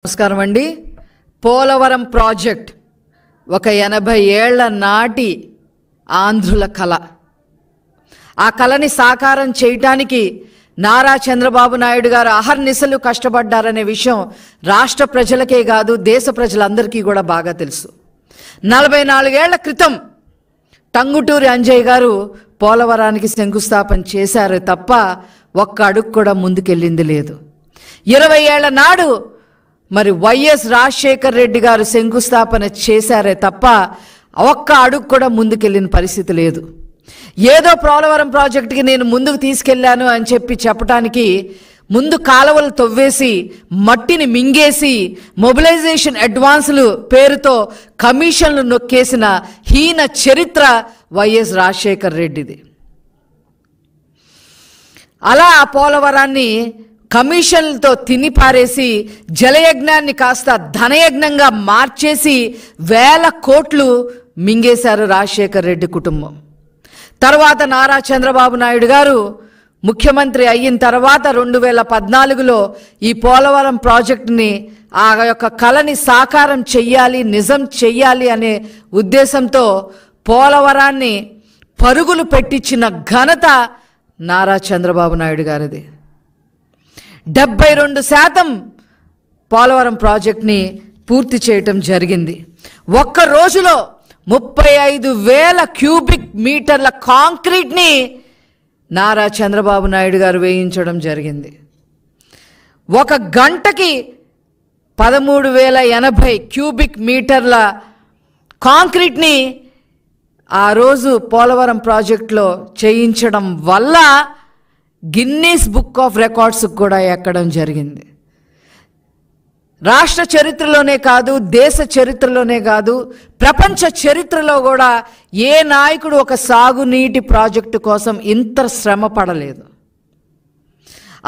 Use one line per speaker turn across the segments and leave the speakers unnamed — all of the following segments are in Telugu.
నమస్కారం అండి. పోలవరం ప్రాజెక్ట్ ఒక 80 ఏళ్ల నాటి ఆంధ్రుల కళ. ఆ కళని సాకారం చేయడానికి నారా చంద్రబాబు నాయుడు గారు అహర్నిశలు కష్టపడ్డారనే విషయం రాష్ట్ర ప్రజలకే కాదు దేశ ప్రజలందరికీ కూడా బాగా తెలుసు. 44 ఏళ్ల క్రితం టంగుటూరి అంజయ్య గారు పోలవరానికి శంకుస్థాపన చేశారు తప్ప ఒక్క అడుగు కూడా ముందుకెళ్ళింది లేదు. 20 ఏళ్ల నాడు మరి వైఎస్ రాజశేఖర్ రెడ్డి గారు శంకుస్థాపన చేశారే తప్ప ఒక్క అడుగు కూడా ముందుకెళ్ళిన పరిస్థితి లేదు. ఏదో పోలవరం ప్రాజెక్టుకి నేను ముందుకు తీసుకెళ్లాను అని చెప్పడానికి ముందు కాలువలు తవ్వేసి మట్టిని మింగేసి మొబిలైజేషన్ అడ్వాన్సులు పేరుతో కమిషన్లు నొక్కేసిన హీన చరిత్ర వైఎస్ రాజశేఖర్ రెడ్డిది. అలా ఆ పోలవరాన్ని కమిషన్లతో తినిపారేసి జలయజ్ఞాన్ని కాస్త ధనయజ్ఞంగా మార్చేసి 1000 కోట్లు మింగేశారు రాజశేఖర్ రెడ్డి కుటుంబం. తర్వాత నారా చంద్రబాబు నాయుడు గారు ముఖ్యమంత్రి అయిన తర్వాత 2014లో ఈ పోలవరం ప్రాజెక్టుని ఆ యొక్క కళని సాకారం చెయ్యాలి, నిజం చెయ్యాలి అనే ఉద్దేశంతో పోలవరాన్ని పరుగులు పెట్టించిన ఘనత నారా చంద్రబాబు నాయుడు గారిది. 72% పోలవరం ప్రాజెక్ట్ని పూర్తి చేయటం జరిగింది. ఒక్క రోజులో 35,000 క్యూబిక్ మీటర్ల కాంక్రీట్ని నారా చంద్రబాబు నాయుడు గారు వేయించడం జరిగింది. ఒక గంటకి 13,080 క్యూబిక్ మీటర్ల కాంక్రీట్ని ఆ రోజు పోలవరం ప్రాజెక్టులో చేయించడం వల్ల గిన్నీస్ బుక్ ఆఫ్ రికార్డ్స్ కూడా ఎక్కడం జరిగింది. రాష్ట్ర చరిత్రలోనే కాదు, దేశ చరిత్రలోనే కాదు, ప్రపంచ చరిత్రలో కూడా ఏ నాయకుడు ఒక సాగునీటి ప్రాజెక్టు కోసం ఇంత శ్రమ పడలేదు.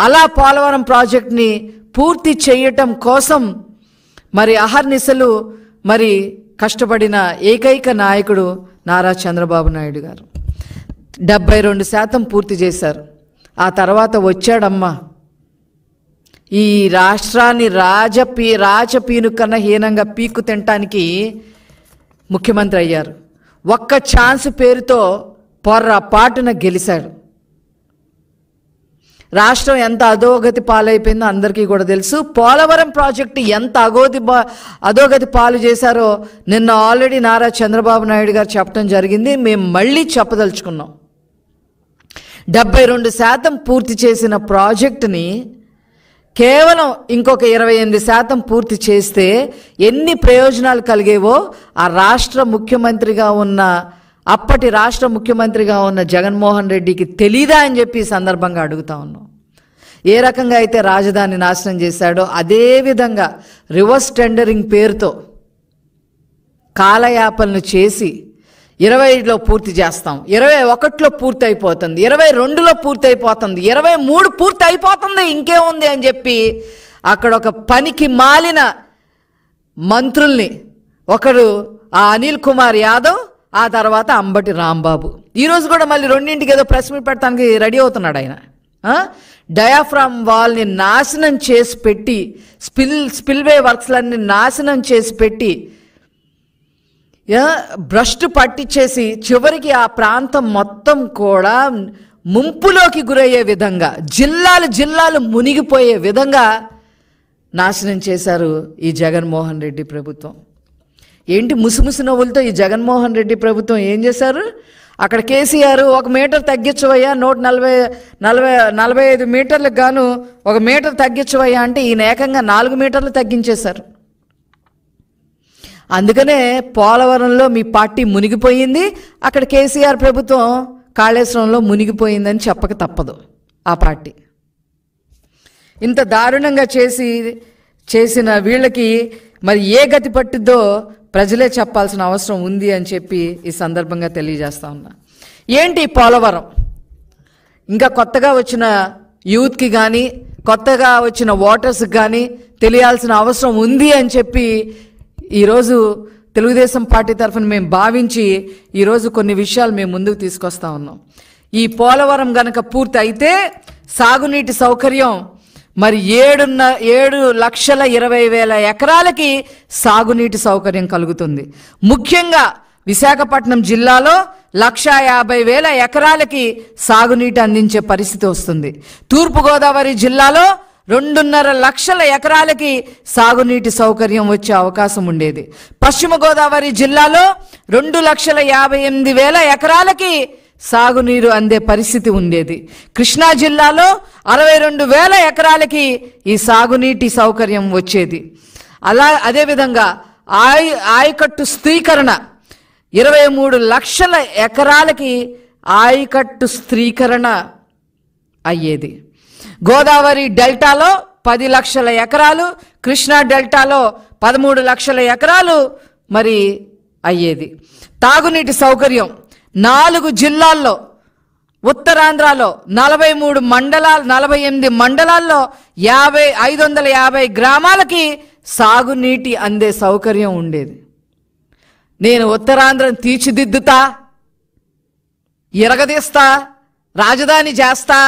అలా పోలవరం ప్రాజెక్ట్ని పూర్తి చేయటం కోసం మరి అహర్నిశలు మరి కష్టపడిన ఏకైక నాయకుడు నారా చంద్రబాబు నాయుడు గారు. 72% పూర్తి చేశారు. ఆ తర్వాత వచ్చాడమ్మా ఈ రాష్ట్రాన్ని రాజపీను కన్నా హీనంగా పీక్కు తినటానికి ముఖ్యమంత్రి అయ్యారు. ఒక్క ఛాన్స్ పేరుతో పొర్రపాటున గెలిచాడు. రాష్ట్రం ఎంత అధోగతి పాలైపోయిందో అందరికీ కూడా తెలుసు. పోలవరం ప్రాజెక్టు ఎంత అధోగతి పాలు చేశారో నిన్న ఆల్రెడీ నారా చంద్రబాబు నాయుడు గారు చెప్పడం జరిగింది. మేము మళ్ళీ చెప్పదలుచుకున్నాం. 72% పూర్తి చేసిన ప్రాజెక్టుని కేవలం ఇంకొక 28% పూర్తి చేస్తే ఎన్ని ప్రయోజనాలు కలిగేవో ఆ అప్పటి రాష్ట్ర ముఖ్యమంత్రిగా ఉన్న జగన్మోహన్ రెడ్డికి తెలీదా అని చెప్పి ఈ సందర్భంగా అడుగుతా ఉన్నాం. ఏ రకంగా అయితే రాజధాని నాశనం చేశాడో అదేవిధంగా రివర్స్ టెండరింగ్ పేరుతో కాలయాపనలు చేసి 20లో పూర్తి చేస్తాం, 21లో పూర్తి అయిపోతుంది, 22లో పూర్తి అయిపోతుంది, 23 పూర్తి అయిపోతుంది, ఇంకేముంది అని చెప్పి అక్కడ ఒక పనికి మాలిన మంత్రుల్ని ఒకడు ఆ అనిల్ కుమార్ యాదవ్, ఆ తర్వాత అంబటి రాంబాబు. ఈరోజు కూడా మళ్ళీ 2ంటికి ఏదో ప్రెస్ మీట్ పెట్టడానికి రెడీ అవుతున్నాడు ఆయన. డయాఫ్రామ్ వాల్ని నాశనం చేసి పెట్టి స్పిల్వే వర్క్స్లన్నీ నాశనం చేసి పెట్టి భ్రష్టు పట్టించేసి చివరికి ఆ ప్రాంతం మొత్తం కూడా ముంపులోకి గురయ్యే విధంగా జిల్లాలు మునిగిపోయే విధంగా నాశనం చేశారు ఈ జగన్మోహన్ రెడ్డి ప్రభుత్వం. ఏంటి ముసిముసి నవ్వులతో ఈ జగన్మోహన్ రెడ్డి ప్రభుత్వం ఏం చేశారు? అక్కడ కేసీఆర్ 1 మీటర్ తగ్గించవయ్యా, 145 మీటర్లకు గాను 1 మీటర్ తగ్గించవయ్యా అంటే ఈయన ఏకంగా 4 మీటర్లు తగ్గించేశారు. అందుకనే పోలవరంలో మీ పార్టీ మునిగిపోయింది, అక్కడ కేసీఆర్ ప్రభుత్వం కాళేశ్వరంలో మునిగిపోయిందని చెప్పక తప్పదు. ఆ పార్టీ ఇంత దారుణంగా చేసిన వీళ్ళకి మరి ఏ గతి పట్టిద్దో ప్రజలే చెప్పాల్సిన అవసరం ఉంది అని చెప్పి ఈ సందర్భంగా తెలియజేస్తా ఉన్నా. ఏంటి పోలవరం? ఇంకా కొత్తగా వచ్చిన యూత్కి కానీ కొత్తగా వచ్చిన ఓటర్స్కి కానీ తెలియాల్సిన అవసరం ఉంది అని చెప్పి ఈరోజు తెలుగుదేశం పార్టీ తరఫున మేము భావించి ఈరోజు కొన్ని విషయాలు మేము ముందుకు తీసుకొస్తా ఉన్నాం. ఈ పోలవరం గనక పూర్తి అయితే సాగునీటి సౌకర్యం మరి 7,20,000 ఎకరాలకి సాగునీటి సౌకర్యం కలుగుతుంది. ముఖ్యంగా విశాఖపట్నం జిల్లాలో 1,50,000 ఎకరాలకి సాగునీటి అందించే పరిస్థితి వస్తుంది. తూర్పుగోదావరి జిల్లాలో 2.5 లక్షల ఎకరాలకి సాగునీటి సౌకర్యం వచ్చే అవకాశం ఉండేది. పశ్చిమ గోదావరి జిల్లాలో 2,58,000 ఎకరాలకి సాగునీరు అందే పరిస్థితి ఉండేది. కృష్ణా జిల్లాలో 62,000 ఎకరాలకి ఈ సాగునీటి సౌకర్యం వచ్చేది. అదేవిధంగా ఆయకట్టు స్థిరీకరణ 23 లక్షల ఎకరాలకి ఆయకట్టు స్థిరీకరణ అయ్యేది. గోదావరి డెల్టాలో 10 లక్షల ఎకరాలు, కృష్ణా డెల్టాలో 13 లక్షల ఎకరాలు మరి అయ్యేది. తాగునీటి సౌకర్యం 4 జిల్లాల్లో, ఉత్తరాంధ్రలో 48 మండలాల్లో 550 గ్రామాలకి సాగునీటి అందే సౌకర్యం ఉండేది. నేను ఉత్తరాంధ్రను తీర్చిదిద్దుతా, ఎరగదీస్తా, రాజధాని చేస్తా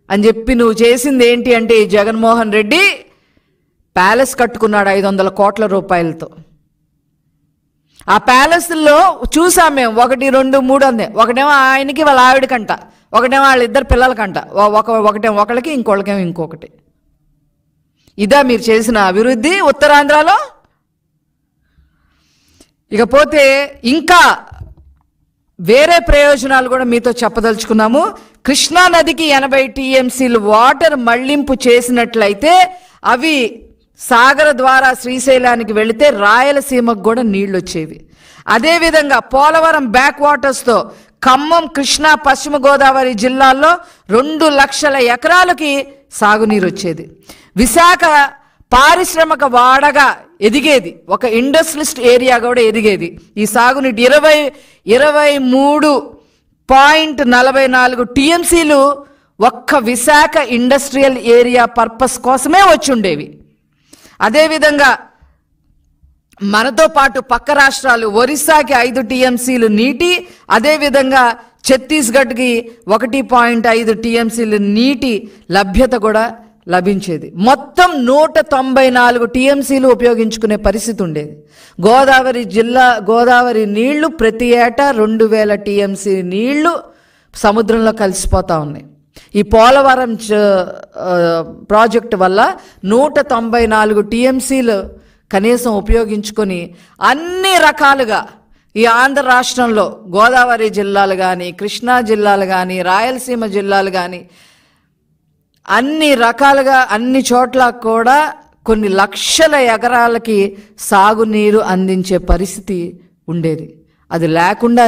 అని చెప్పి నువ్వు చేసింది ఏంటి అంటే, జగన్మోహన్ రెడ్డి ప్యాలెస్ కట్టుకున్నాడు 500 కోట్ల రూపాయలతో. ఆ ప్యాలెస్లో చూసాం మేము, 1, 2, 3 అందే. ఒకటేమో ఆయనకి వాళ్ళ ఆవిడకంట, ఒకటేమో వాళ్ళిద్దరు పిల్లలకంట, ఒకటేమో ఒకళ్ళకి, ఇంకొకళ్ళకేమో ఇంకొకటి. ఇదా మీరు చేసిన అభివృద్ధి ఉత్తరాంధ్రలో? ఇకపోతే ఇంకా వేరే ప్రయోజనాలు కూడా మీతో చెప్పదలుచుకున్నాము. కృష్ణా నదికి 80 టీఎంసీలు వాటర్ మళ్లింపు చేసినట్లయితే అవి సాగర ద్వారా శ్రీశైలానికి వెళితే రాయలసీమకు కూడా నీళ్లు వచ్చేవి. అదేవిధంగా పోలవరం బ్యాక్ వాటర్స్తో ఖమ్మం, కృష్ణా, పశ్చిమ గోదావరి జిల్లాల్లో 2 లక్షల ఎకరాలకి సాగునీరు వచ్చేది. విశాఖ పారిశ్రామిక వాడగా ఎదిగేది, ఒక ఇండస్ట్రియలిస్ట్ ఏరియా కూడా ఎదిగేది. ఈ సాగునీటి 23.44 టీఎంసీలు ఒక్క విశాఖ ఇండస్ట్రియల్ ఏరియా పర్పస్ కోసమే వచ్చి ఉండేవి. అదేవిధంగా మనతో పాటు పక్క రాష్ట్రాలు, ఒరిస్సాకి 5 టీఎంసీలు నీటి, అదేవిధంగా ఛత్తీస్గఢ్కి 1.5 టీఎంసీలు నీటి లభ్యత కూడా లభించేది. మొత్తం 194 టీఎంసీలు ఉపయోగించుకునే పరిస్థితి ఉండేది. గోదావరి నీళ్లు ప్రతి ఏటా 2,000 టీఎంసీ నీళ్లు సముద్రంలో కలిసిపోతూ ఉన్నాయి. ఈ పోలవరం ప్రాజెక్టు వల్ల 194 టీఎంసీలు కనీసం ఉపయోగించుకొని అన్ని రకాలుగా ఈ ఆంధ్ర రాష్ట్రంలో గోదావరి జిల్లాలు కానీ, కృష్ణా జిల్లాలు కానీ, రాయలసీమ జిల్లాలు కానీ అన్ని రకాలుగా అన్ని చోట్ల కూడా కొన్ని లక్షల ఎకరాలకి సాగునీరు అందించే పరిస్థితి ఉండేది. అది లేకుండా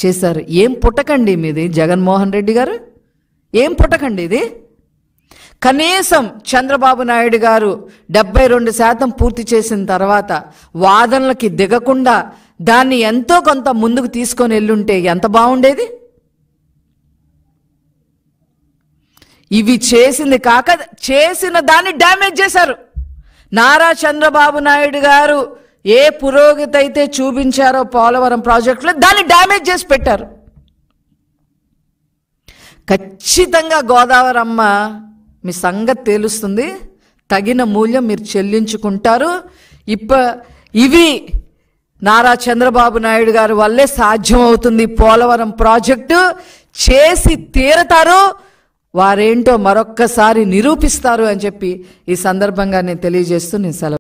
చేశారు. ఏం పుట్టకండి మీది జగన్మోహన్ రెడ్డి గారు, ఏం పుట్టకండి ఇది. కనీసం చంద్రబాబు నాయుడు గారు 72% పూర్తి చేసిన తర్వాత వాదనలకి దిగకుండా దాన్ని ఎంతో కొంత ముందుకు తీసుకొని వెళ్ళుంటే ఎంత బాగుండేది. ఇవి చేసింది కాక చేసిన దాన్ని డ్యామేజ్ చేశారు. నారా చంద్రబాబు నాయుడు గారు ఏ పురోగతి అయితే చూపించారో పోలవరం ప్రాజెక్టులో దాన్ని డ్యామేజ్ చేసి పెట్టారు. ఖచ్చితంగా గోదావరమ్మ మీ సంగతి తెలుస్తుంది, తగిన మూల్యం మీరు చెల్లించుకుంటారు. ఇవి నారా చంద్రబాబు నాయుడు గారి వల్లే సాధ్యమవుతుంది. పోలవరం ప్రాజెక్టు చేసి తీరతారు, వారేంటో మరొక్కసారి నిరూపిస్తారు అని చెప్పి ఈ సందర్భంగా నేను తెలియజేస్తూ నేను సెలవు